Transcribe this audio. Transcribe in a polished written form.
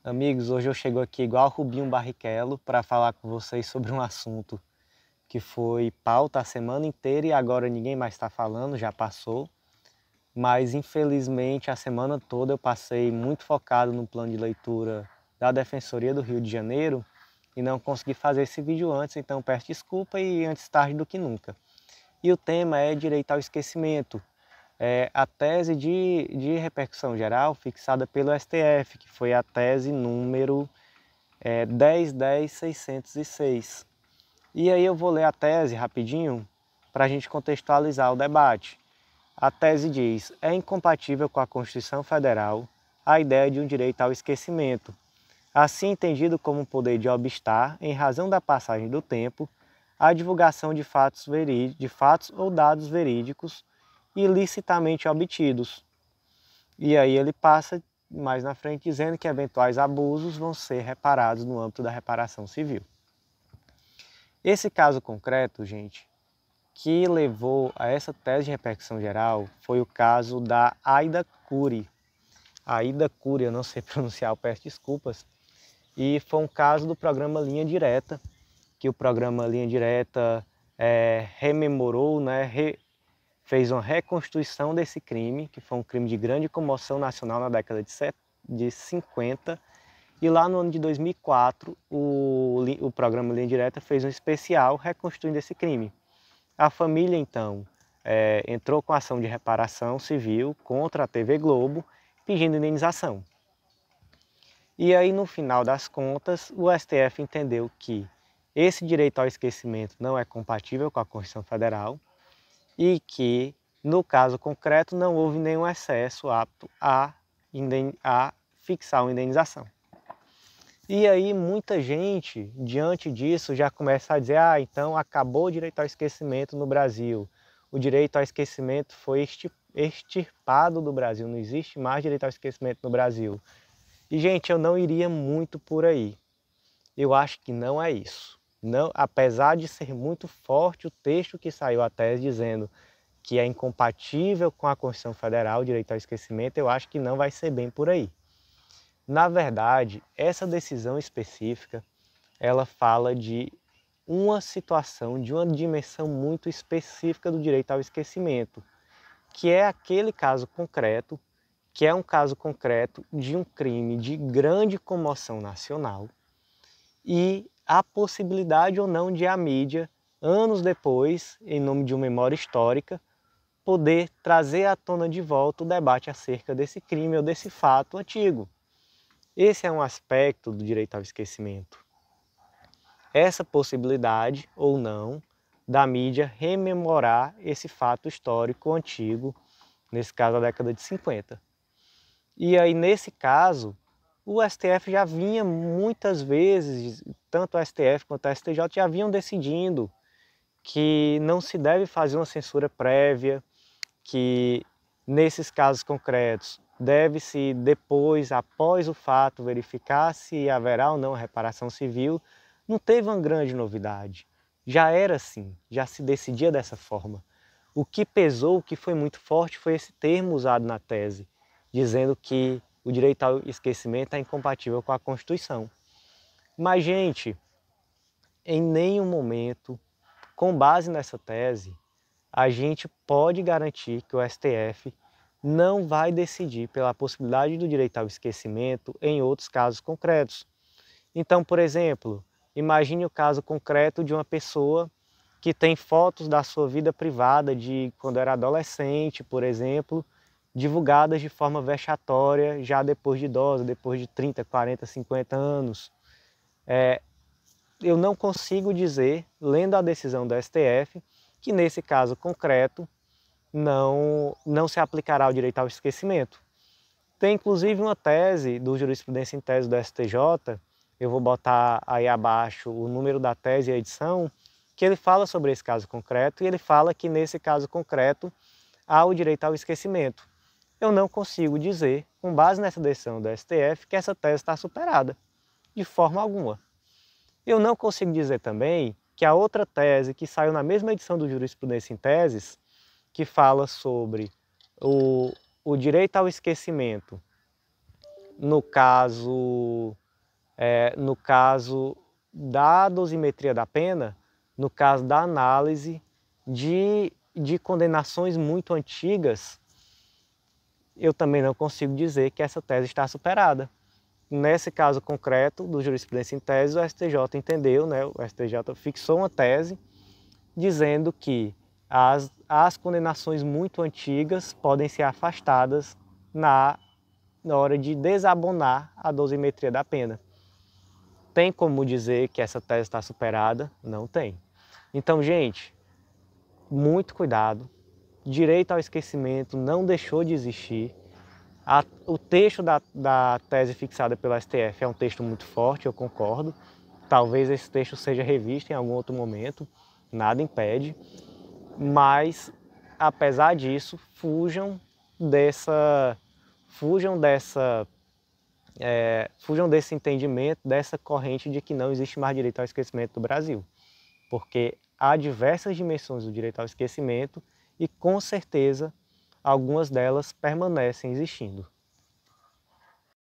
Amigos, hoje eu chego aqui igual Rubinho Barrichello para falar com vocês sobre um assunto que foi pauta a semana inteira e agora ninguém mais está falando, já passou. Mas infelizmente a semana toda eu passei muito focado no plano de leitura da Defensoria do Rio de Janeiro e não consegui fazer esse vídeo antes, então peço desculpa e antes tarde do que nunca. E o tema é direito ao esquecimento. É a tese de repercussão geral fixada pelo STF, que foi a tese número 10.10.606. E aí eu vou ler a tese rapidinho para a gente contextualizar o debate. A tese diz: é incompatível com a Constituição Federal a ideia de um direito ao esquecimento, assim entendido como um poder de obstar, em razão da passagem do tempo, a divulgação de fatos ou dados verídicos ilicitamente obtidos. E aí ele passa mais na frente dizendo que eventuais abusos vão ser reparados no âmbito da reparação civil. Esse caso concreto, gente, que levou a essa tese de repercussão geral foi o caso da Aida Curi. Aida Curi, eu não sei pronunciar, eu peço desculpas. E foi um caso do programa Linha Direta, que o programa Linha Direta rememorou, fez uma reconstituição desse crime, que foi um crime de grande comoção nacional na década de 50. E lá no ano de 2004, o programa Linha Direta fez um especial reconstruindo esse crime. A família, então, entrou com ação de reparação civil contra a TV Globo, pedindo indenização. E aí, no final das contas, o STF entendeu que esse direito ao esquecimento não é compatível com a Constituição Federal e que, no caso concreto, não houve nenhum excesso apto a fixar uma indenização. E aí muita gente, diante disso, já começa a dizer: ah, então acabou o direito ao esquecimento no Brasil. O direito ao esquecimento foi extirpado do Brasil, não existe mais direito ao esquecimento no Brasil. E, gente, eu não iria muito por aí. Eu acho que não é isso. Não, apesar de ser muito forte o texto que saiu a tese dizendo que é incompatível com a Constituição Federal o direito ao esquecimento, eu acho que não vai ser bem por aí. Na verdade, essa decisão específica, ela fala de uma situação, de uma dimensão muito específica do direito ao esquecimento, que é aquele caso concreto, que é um caso concreto de um crime de grande comoção nacional e a possibilidade ou não de a mídia, anos depois, em nome de uma memória histórica, poder trazer à tona de volta o debate acerca desse crime ou desse fato antigo. Esse é um aspecto do direito ao esquecimento. Essa possibilidade, ou não, da mídia rememorar esse fato histórico antigo, nesse caso a década de 50. E aí, nesse caso, o STF já vinha muitas vezes, tanto o STF quanto o STJ já vinham decidindo que não se deve fazer uma censura prévia, que nesses casos concretos deve-se depois, após o fato, verificar se haverá ou não reparação civil. Não teve uma grande novidade. Já era assim, já se decidia dessa forma. O que pesou, o que foi muito forte, foi esse termo usado na tese, dizendo que o direito ao esquecimento é incompatível com a Constituição. Mas, gente, em nenhum momento, com base nessa tese, a gente pode garantir que o STF não vai decidir pela possibilidade do direito ao esquecimento em outros casos concretos. Então, por exemplo, imagine o caso concreto de uma pessoa que tem fotos da sua vida privada de quando era adolescente, por exemplo, divulgadas de forma vexatória já depois de idosa, depois de 30, 40, 50 anos. Eu não consigo dizer, lendo a decisão do STF, que nesse caso concreto não se aplicará o direito ao esquecimento. Tem inclusive uma tese do Jurisprudência em Tese do STJ, eu vou botar aí abaixo o número da tese e a edição, que ele fala sobre esse caso concreto e ele fala que nesse caso concreto há o direito ao esquecimento. Eu não consigo dizer, com base nessa decisão do STF, que essa tese está superada, de forma alguma. Eu não consigo dizer também que a outra tese que saiu na mesma edição do Jurisprudência em Teses, que fala sobre o direito ao esquecimento no caso da dosimetria da pena, no caso da análise de condenações muito antigas, eu também não consigo dizer que essa tese está superada. Nesse caso concreto do jurisprudência em tese, o STJ entendeu, né, o STJ fixou uma tese dizendo que as condenações muito antigas podem ser afastadas na hora de desabonar a dosimetria da pena. Tem como dizer que essa tese está superada? Não tem. Então, gente, muito cuidado. Direito ao esquecimento não deixou de existir. O texto da tese fixada pelo STF é um texto muito forte, eu concordo. Talvez esse texto seja revisto em algum outro momento, nada impede. Mas, apesar disso, fujam desse entendimento, dessa corrente de que não existe mais direito ao esquecimento no Brasil. Porque há diversas dimensões do direito ao esquecimento e, com certeza, algumas delas permanecem existindo.